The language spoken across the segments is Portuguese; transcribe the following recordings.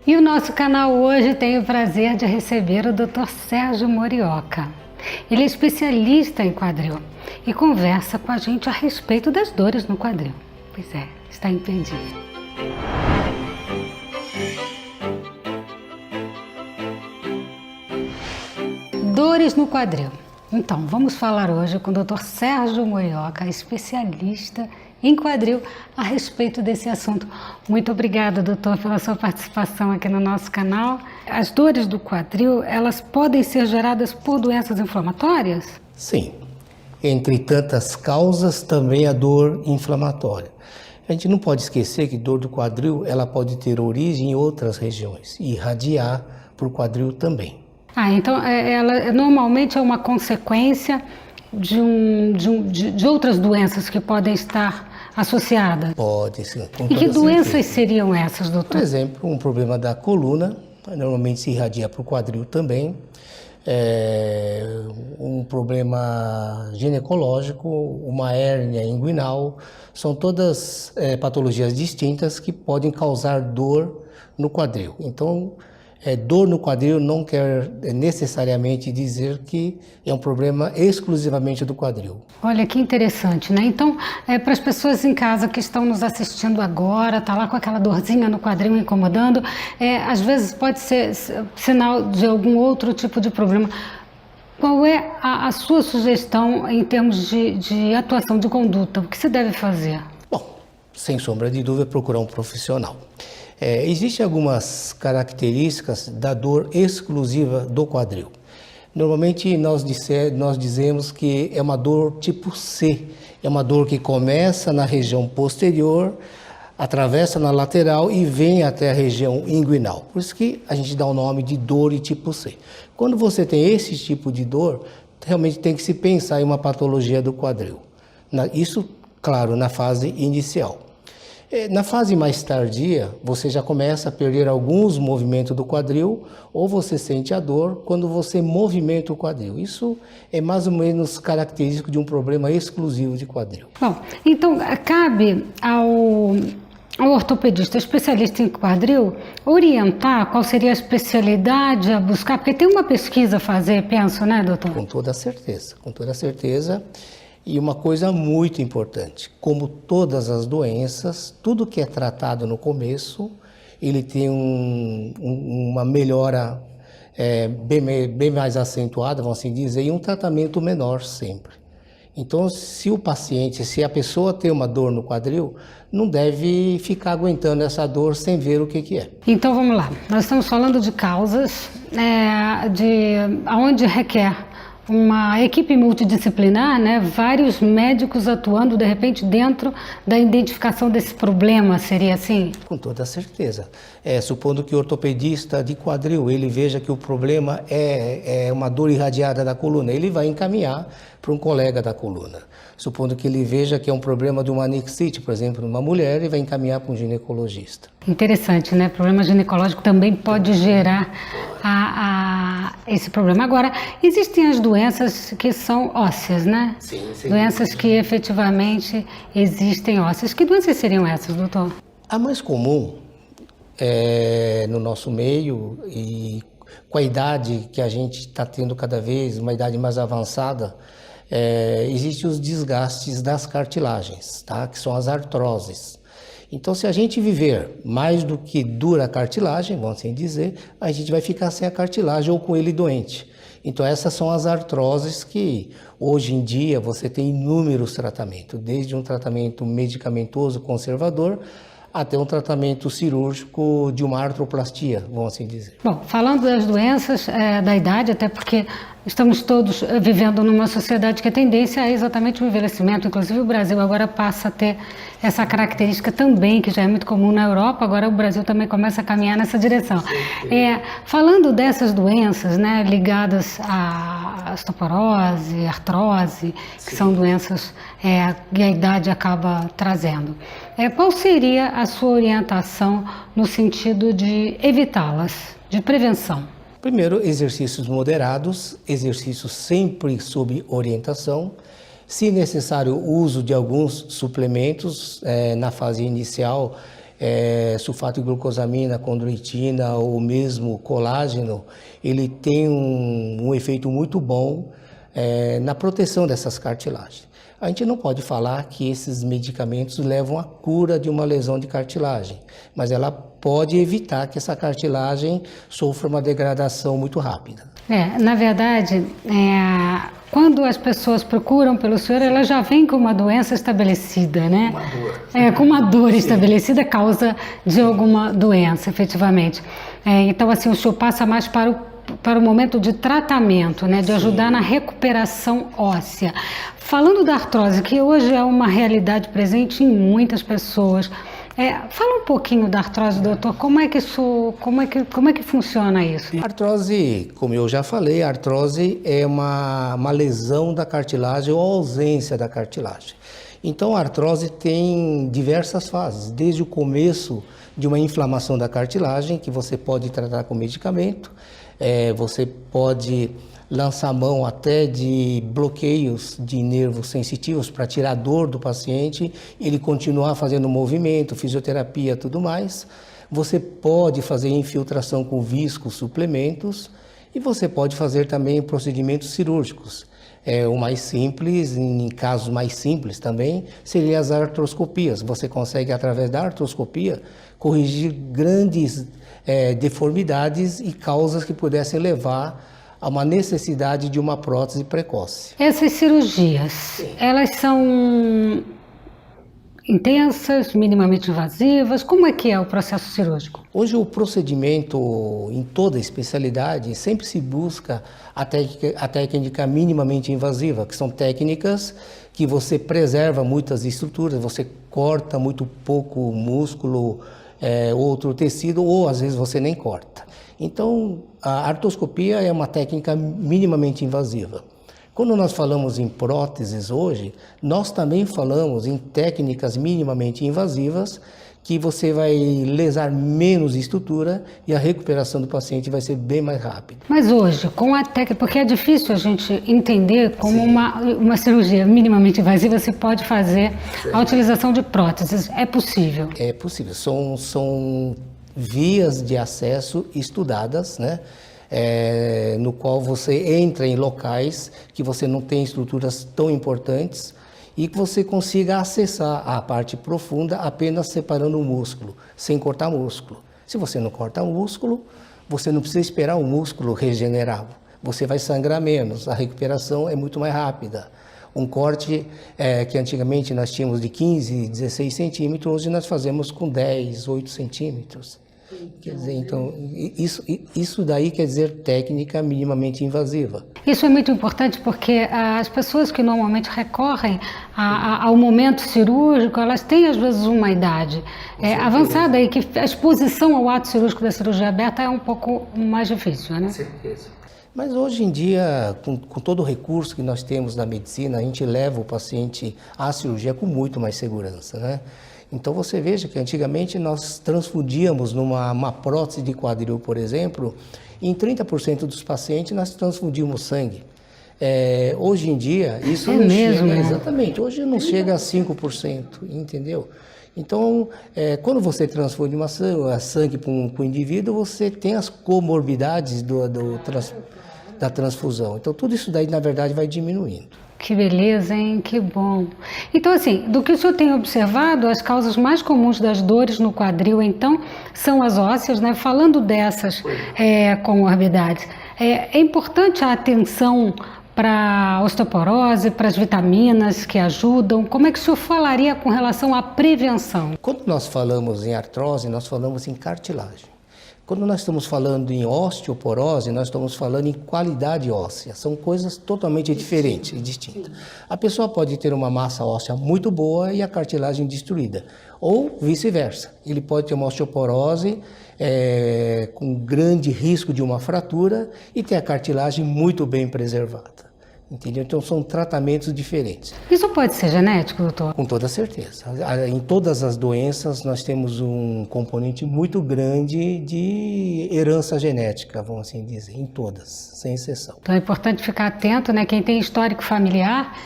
E o nosso canal hoje tem o prazer de receber o Dr. Sérgio Morioka. Ele é especialista em quadril e conversa com a gente a respeito das dores no quadril. Pois é, está impedido. Dores no quadril. Então, vamos falar hoje com o Dr. Sérgio Morioka, especialista em quadril, a respeito desse assunto. Muito obrigada, doutor, pela sua participação aqui no nosso canal. As dores do quadril, elas podem ser geradas por doenças inflamatórias? Sim. Entre tantas causas, também a dor inflamatória. A gente não pode esquecer que dor do quadril, ela pode ter origem em outras regiões e irradiar para o quadril também. Então ela normalmente é uma consequência de outras doenças que podem estar associadas? Pode, sim. E que doenças seriam essas, doutor? Por exemplo, um problema da coluna, normalmente se irradia para o quadril também. Um problema ginecológico, uma hérnia inguinal, são todas patologias distintas que podem causar dor no quadril. Então, dor no quadril não quer necessariamente dizer que é um problema exclusivamente do quadril. Olha que interessante, né? Então, para as pessoas em casa que estão nos assistindo agora, tá lá com aquela dorzinha no quadril incomodando, às vezes pode ser sinal de algum outro tipo de problema. Qual é a sua sugestão em termos de atuação, de conduta? O que se deve fazer? Bom, sem sombra de dúvida, procurar um profissional. Existem algumas características da dor exclusiva do quadril. Normalmente nós dizemos que é uma dor tipo C, é uma dor que começa na região posterior, atravessa na lateral e vem até a região inguinal. Por isso que a gente dá o nome de dor de tipo C. Quando você tem esse tipo de dor, realmente tem que se pensar em uma patologia do quadril. Isso, claro, na fase inicial. Na fase mais tardia, você já começa a perder alguns movimentos do quadril ou você sente a dor quando você movimenta o quadril. Isso é mais ou menos característico de um problema exclusivo de quadril. Bom, então cabe ao ortopedista especialista em quadril orientar qual seria a especialidade a buscar, porque tem uma pesquisa a fazer, penso, né, doutor? Com toda certeza, com toda certeza. E uma coisa muito importante, como todas as doenças, tudo que é tratado no começo, ele tem uma melhora bem mais acentuada, vamos assim dizer, e um tratamento menor sempre. Então, se a pessoa tem uma dor no quadril, não deve ficar aguentando essa dor sem ver o que é. Então, vamos lá. Nós estamos falando de causas, onde requer uma equipe multidisciplinar, né? Vários médicos atuando, de repente, dentro da identificação desse problema, seria assim? Com toda certeza. Supondo que o ortopedista de quadril, ele veja que o problema é uma dor irradiada da coluna, ele vai encaminhar para um colega da coluna. Supondo que ele veja que é um problema de uma anexite, por exemplo, numa mulher, ele vai encaminhar para um ginecologista. Interessante, né? Problema ginecológico também pode gerar esse problema. Agora, existem as doenças que são ósseas, né? Sim, sim. Doenças que efetivamente existem ósseas. Que doenças seriam essas, doutor? A mais comum no nosso meio e com a idade que a gente está tendo cada vez, uma idade mais avançada, existem os desgastes das cartilagens, tá? Que são as artroses. Então, se a gente viver mais do que dura a cartilagem, vamos assim dizer, a gente vai ficar sem a cartilagem ou com ele doente. Então, essas são as artroses que, hoje em dia, você tem inúmeros tratamentos, desde um tratamento medicamentoso conservador até um tratamento cirúrgico de uma artroplastia, vamos assim dizer. Bom, falando das doenças da idade, até porque estamos todos vivendo numa sociedade que a tendência é exatamente o envelhecimento, inclusive o Brasil agora passa a ter essa característica também, que já é muito comum na Europa, agora o Brasil também começa a caminhar nessa direção. Falando dessas doenças, né, ligadas à osteoporose, artrose, que são doenças que a idade acaba trazendo, qual seria a sua orientação no sentido de evitá-las, de prevenção? Primeiro, exercícios moderados, exercícios sempre sob orientação. Se necessário, o uso de alguns suplementos na fase inicial, sulfato de glucosamina, condroitina ou mesmo colágeno, ele tem um efeito muito bom na proteção dessas cartilagens. A gente não pode falar que esses medicamentos levam à cura de uma lesão de cartilagem, mas ela pode evitar que essa cartilagem sofra uma degradação muito rápida. Na verdade, quando as pessoas procuram pelo senhor, elas já vêm com uma doença estabelecida, né? Uma dor. Com uma dor estabelecida, causa de alguma doença, efetivamente. Então, assim, o senhor passa mais para o momento de tratamento, né, de ajudar na recuperação óssea. Falando da artrose, que hoje é uma realidade presente em muitas pessoas, fala um pouquinho da artrose, doutor. Como é que funciona isso? A artrose, como eu já falei, a artrose é uma lesão da cartilagem ou ausência da cartilagem. Então, a artrose tem diversas fases, desde o começo de uma inflamação da cartilagem, que você pode tratar com medicamento, você pode lançar mão até de bloqueios de nervos sensitivos para tirar a dor do paciente, ele continuar fazendo movimento, fisioterapia, tudo mais. Você pode fazer infiltração com visco, suplementos, e você pode fazer também procedimentos cirúrgicos. O mais simples, em casos mais simples também, seriam as artroscopias. Você consegue, através da artroscopia, corrigir grandes deformidades e causas que pudessem levar a uma necessidade de uma prótese precoce. Essas cirurgias, elas são intensas, minimamente invasivas? Como é que é o processo cirúrgico? Hoje o procedimento em toda especialidade sempre se busca a técnica minimamente invasiva, que são técnicas que você preserva muitas estruturas, você corta muito pouco músculo, outro tecido, ou às vezes você nem corta. Então a artroscopia é uma técnica minimamente invasiva. Quando nós falamos em próteses hoje, nós também falamos em técnicas minimamente invasivas, que você vai lesar menos estrutura e a recuperação do paciente vai ser bem mais rápida. Mas hoje, com a técnica, porque é difícil a gente entender como uma cirurgia minimamente invasiva se pode fazer a utilização de próteses. É possível? É possível. São vias de acesso estudadas, né? No qual você entra em locais que você não tem estruturas tão importantes e que você consiga acessar a parte profunda apenas separando o músculo, sem cortar músculo. Se você não corta o músculo, você não precisa esperar o músculo regenerar. Você vai sangrar menos, a recuperação é muito mais rápida. Um corte que antigamente nós tínhamos de 15, 16 centímetros, hoje nós fazemos com 10, 8 centímetros. Quer dizer, então, isso daí quer dizer técnica minimamente invasiva. Isso é muito importante porque as pessoas que normalmente recorrem ao momento cirúrgico, elas têm às vezes uma idade avançada e que a exposição ao ato cirúrgico da cirurgia aberta é um pouco mais difícil, né? Com certeza. Mas hoje em dia, com todo o recurso que nós temos na medicina, a gente leva o paciente à cirurgia com muito mais segurança, né? Então você veja que antigamente nós transfundíamos numa prótese de quadril, por exemplo, em 30% dos pacientes nós transfundíamos sangue. Hoje em dia isso não mesmo, chega, né? exatamente, hoje não chega a 5%, entendeu? Então, quando você transfunde sangue para um indivíduo, você tem as comorbidades da transfusão. Então tudo isso daí na verdade vai diminuindo. Que beleza, hein? Que bom. Então, assim, do que o senhor tem observado, as causas mais comuns das dores no quadril, então, são as ósseas, né? Falando dessas comorbidades, é importante a atenção para a osteoporose, para as vitaminas que ajudam. Como é que o senhor falaria com relação à prevenção? Quando nós falamos em artrose, nós falamos em cartilagem. Quando nós estamos falando em osteoporose, nós estamos falando em qualidade óssea. São coisas totalmente diferentes e distintas. A pessoa pode ter uma massa óssea muito boa e a cartilagem destruída. Ou vice-versa. Ele pode ter uma osteoporose com grande risco de uma fratura e ter a cartilagem muito bem preservada. Entendeu? Então são tratamentos diferentes. Isso pode ser genético, doutor? Com toda certeza. Em todas as doenças nós temos um componente muito grande de herança genética, vamos assim dizer, em todas, sem exceção. Então é importante ficar atento, né? Quem tem histórico familiar,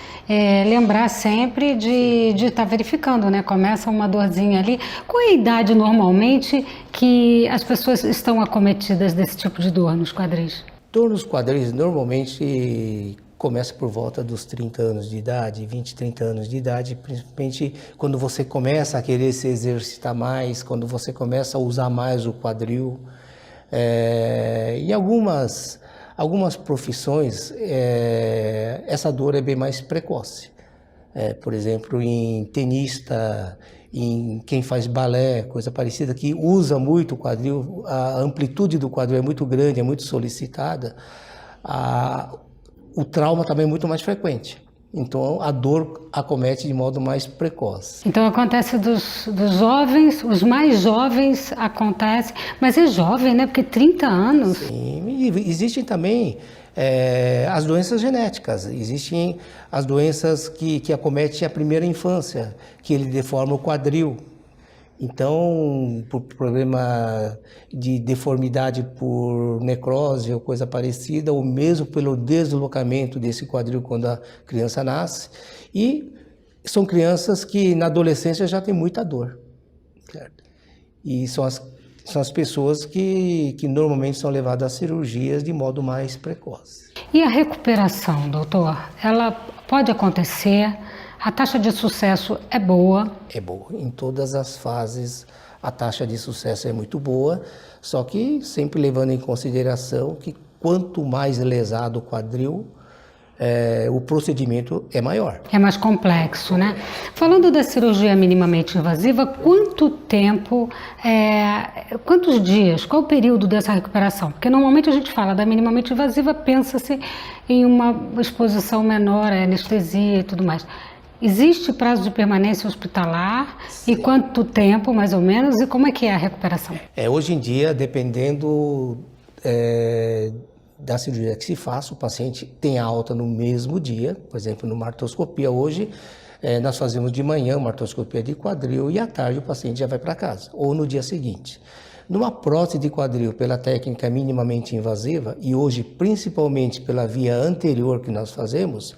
lembrar sempre de estar verificando, né? Começa uma dorzinha ali. Qual é a idade normalmente que as pessoas estão acometidas desse tipo de dor nos quadris? Dor nos quadris normalmente começa por volta dos 30 anos de idade, 20, 30 anos de idade, principalmente quando você começa a querer se exercitar mais, quando você começa a usar mais o quadril. Em algumas profissões, essa dor é bem mais precoce. Por exemplo, em tenista, em quem faz balé, coisa parecida, que usa muito o quadril, a amplitude do quadril é muito grande, é muito solicitada, o trauma também é muito mais frequente. Então, a dor acomete de modo mais precoce. Então, acontece dos jovens, os mais jovens acontece, mas é jovem, né? Porque 30 anos... Sim, e existem também as doenças genéticas, existem as doenças que acometem a primeira infância, que ele deforma o quadril. Então, por problema de deformidade por necrose ou coisa parecida, ou mesmo pelo deslocamento desse quadril quando a criança nasce. E são crianças que na adolescência já têm muita dor, certo? E são as pessoas que normalmente são levadas a cirurgias de modo mais precoce. E a recuperação, doutor? Ela pode acontecer? A taxa de sucesso é boa? É boa. Em todas as fases a taxa de sucesso é muito boa, só que sempre levando em consideração que quanto mais lesado o quadril, o procedimento é maior. É mais complexo, né? Falando da cirurgia minimamente invasiva, quanto tempo, quantos dias, qual o período dessa recuperação? Porque normalmente a gente fala da minimamente invasiva, pensa-se em uma exposição menor, anestesia e tudo mais. Existe prazo de permanência hospitalar? Sim. E quanto tempo, mais ou menos, e como é que é a recuperação? Hoje em dia, dependendo da cirurgia que se faça, o paciente tem alta no mesmo dia. Por exemplo, numa artroscopia hoje, nós fazemos de manhã uma artroscopia de quadril e à tarde o paciente já vai para casa, ou no dia seguinte. Numa prótese de quadril, pela técnica minimamente invasiva, e hoje principalmente pela via anterior que nós fazemos,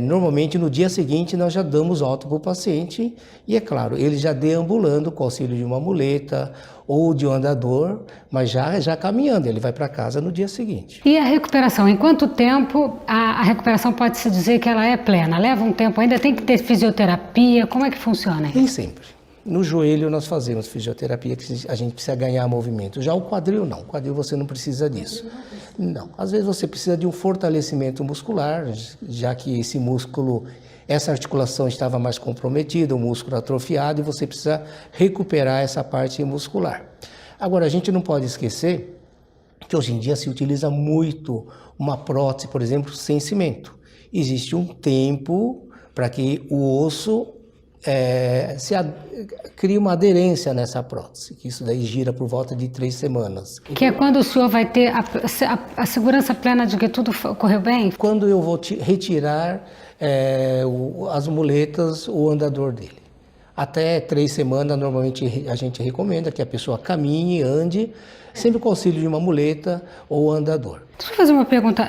normalmente no dia seguinte nós já damos alta para o paciente e é claro, ele já deambulando com o auxílio de uma muleta ou de um andador, mas já caminhando, ele vai para casa no dia seguinte. E a recuperação, em quanto tempo a recuperação pode-se dizer que ela é plena? Leva um tempo ainda? Tem que ter fisioterapia? Como é que funciona? Nem sempre. No joelho nós fazemos fisioterapia, que a gente precisa ganhar movimento. Já o quadril não, o quadril você não precisa disso. Não, às vezes você precisa de um fortalecimento muscular, já que esse músculo, essa articulação estava mais comprometida, o músculo atrofiado, e você precisa recuperar essa parte muscular. Agora, a gente não pode esquecer que hoje em dia se utiliza muito uma prótese, por exemplo, sem cimento. Existe um tempo para que o osso cria uma aderência nessa prótese, que isso daí gira por volta de 3 semanas. Que é quando o senhor vai ter a segurança plena de que tudo correu bem? Quando eu vou retirar as muletas, o andador dele. Até 3 semanas, normalmente a gente recomenda que a pessoa caminhe, ande, sempre com o auxílio de uma muleta ou andador. Deixa eu fazer uma pergunta.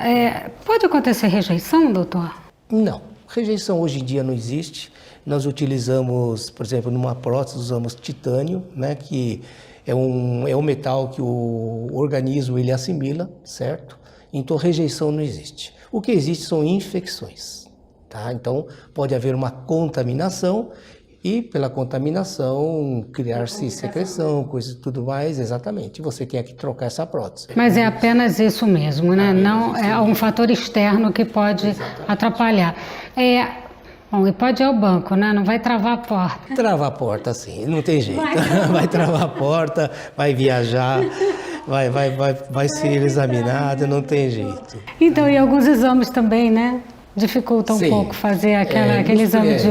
Pode acontecer rejeição, doutor? Não. Rejeição hoje em dia não existe. Nós utilizamos, por exemplo, numa prótese, usamos titânio, né, que é um metal que o organismo ele assimila, certo? Então rejeição não existe. O que existe são infecções, tá? Então pode haver uma contaminação e pela contaminação criar-se secreção, coisas e tudo mais, exatamente. Você tem que trocar essa prótese. Mas é apenas isso mesmo, né? Não é um fator externo que pode atrapalhar. Bom, e pode ir ao banco, né? Não vai travar a porta. Travar a porta, sim, não tem jeito. Vai travar a porta, vai viajar, vai ser examinado, não tem jeito. Então, e alguns exames também, né? dificulta um Sim. pouco fazer aquele exame de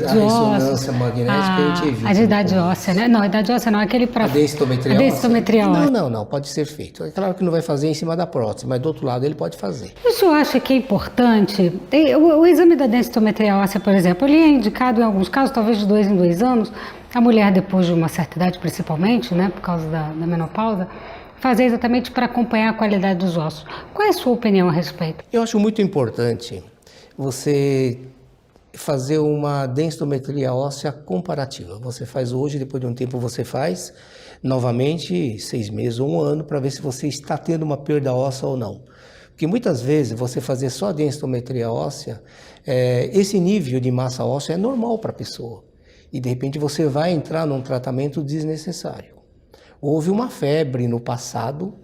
a ressonância magnética a gente evita. A de idade óssea, né? Não, a idade óssea não, aquele para... A densitometria óssea? Densitometria óssea. Não, pode ser feito. É claro que não vai fazer em cima da prótese, mas do outro lado ele pode fazer. O senhor acha que é importante, o exame da densitometria óssea, por exemplo, ele é indicado em alguns casos, talvez de 2 em 2 anos, a mulher depois de uma certa idade principalmente, né, por causa da menopausa, fazer exatamente para acompanhar a qualidade dos ossos. Qual é a sua opinião a respeito? Eu acho muito importante você fazer uma densitometria óssea comparativa. Você faz hoje, depois de um tempo você faz novamente 6 meses ou 1 ano para ver se você está tendo uma perda óssea ou não. Porque muitas vezes você fazer só a densitometria óssea, esse nível de massa óssea é normal para a pessoa. E de repente você vai entrar num tratamento desnecessário. Houve uma febre no passado,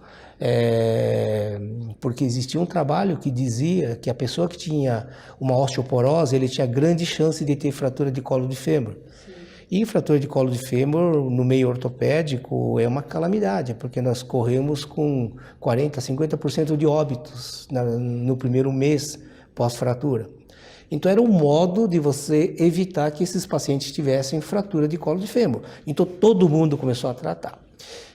porque existia um trabalho que dizia que a pessoa que tinha uma osteoporose, ele tinha grande chance de ter fratura de colo de fêmur. Sim. E fratura de colo de fêmur no meio ortopédico é uma calamidade, porque nós corremos com 40%, 50% de óbitos no primeiro mês pós-fratura. Então era um modo de você evitar que esses pacientes tivessem fratura de colo de fêmur. Então todo mundo começou a tratar.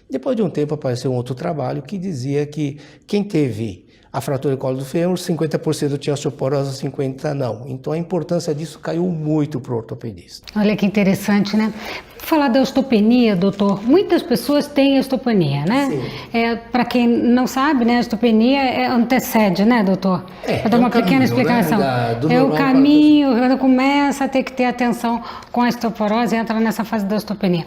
Depois de um tempo apareceu um outro trabalho que dizia que quem teve a fratura de colo do fêmur, 50% tinha osteoporose, 50% não. Então a importância disso caiu muito para o ortopedista. Olha que interessante, né? Falar da osteopenia, doutor, muitas pessoas têm osteopenia, né? Sim. Para quem não sabe, né, a osteopenia antecede, né, doutor? Vou dar uma pequena explicação. Né? É o caminho, quando começa a ter que ter atenção com a osteoporose, entra nessa fase da osteopenia.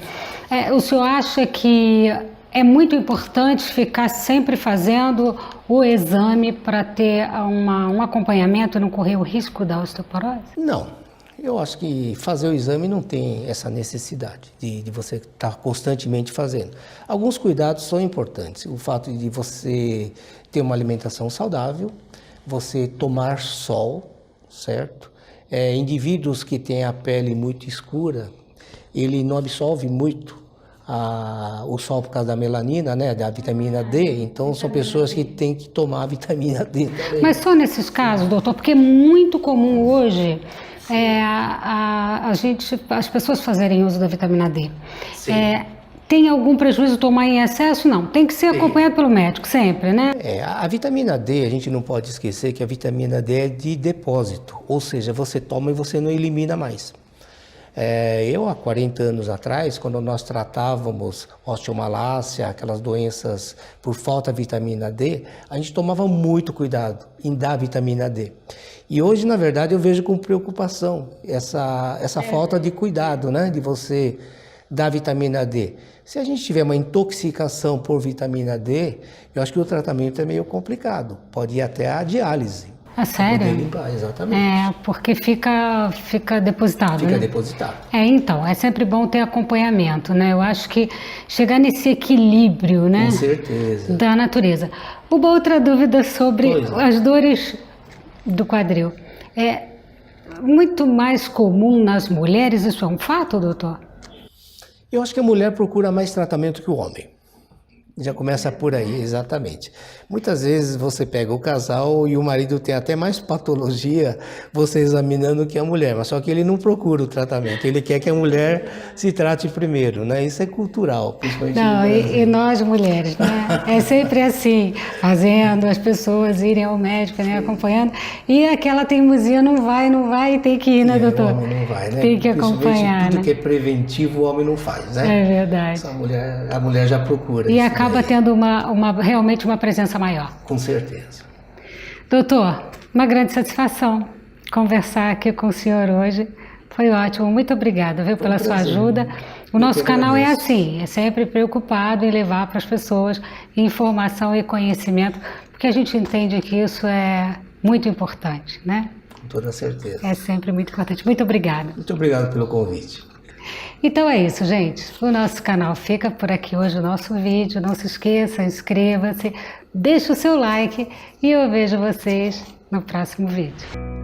O senhor acha que é muito importante ficar sempre fazendo o exame para ter um acompanhamento e não correr o risco da osteoporose? Não. Eu acho que fazer o exame não tem essa necessidade de você estar constantemente fazendo. Alguns cuidados são importantes. O fato de você ter uma alimentação saudável, você tomar sol, certo? Indivíduos que têm a pele muito escura, ele não absorve muito o sol por causa da melanina, né, da vitamina D, então são pessoas que têm que tomar a vitamina D também. Mas só nesses casos, doutor, porque é muito comum hoje as pessoas fazerem uso da vitamina D. Tem algum prejuízo tomar em excesso? Não, tem que ser acompanhado pelo médico sempre, né? A vitamina D, a gente não pode esquecer que a vitamina D é de depósito, ou seja, você toma e você não elimina mais. Eu, há 40 anos atrás, quando nós tratávamos osteomalácia, aquelas doenças por falta de vitamina D, a gente tomava muito cuidado em dar vitamina D. E hoje, na verdade, eu vejo com preocupação essa falta de cuidado, né, de você dar vitamina D. Se a gente tiver uma intoxicação por vitamina D, eu acho que o tratamento é meio complicado. Pode ir até a diálise. É sério? Poder limpar, exatamente. Porque fica depositado, Fica né? depositado. Então, é sempre bom ter acompanhamento, né? Eu acho que chegar nesse equilíbrio, né? Com certeza. Da natureza. Uma outra dúvida sobre as dores do quadril. É muito mais comum nas mulheres, isso é um fato, doutor? Eu acho que a mulher procura mais tratamento que o homem. Já começa por aí, exatamente. Muitas vezes você pega o casal e o marido tem até mais patologia você examinando que a mulher, mas só que ele não procura o tratamento, ele quer que a mulher se trate primeiro, né? Isso é cultural, principalmente no Brasil. E nós mulheres, né? É sempre assim, fazendo as pessoas irem ao médico, né? Acompanhando, e aquela teimosia não vai, tem que ir, né, doutor? O homem não vai, né? Tem que acompanhar, tudo, né? que é preventivo o homem não faz, né? É verdade. A mulher já procura. E acaba tendo realmente uma presença maior. Com certeza. Doutor, uma grande satisfação conversar aqui com o senhor hoje. Foi ótimo, muito obrigada, viu, pela sua ajuda. O nosso canal é assim, é sempre preocupado em levar para as pessoas informação e conhecimento, porque a gente entende que isso é muito importante, né? Com toda certeza. É sempre muito importante. Muito obrigada. Muito obrigado pelo convite. Então é isso, gente. O nosso canal fica por aqui hoje, o nosso vídeo. Não se esqueça, inscreva-se, deixe o seu like e eu vejo vocês no próximo vídeo.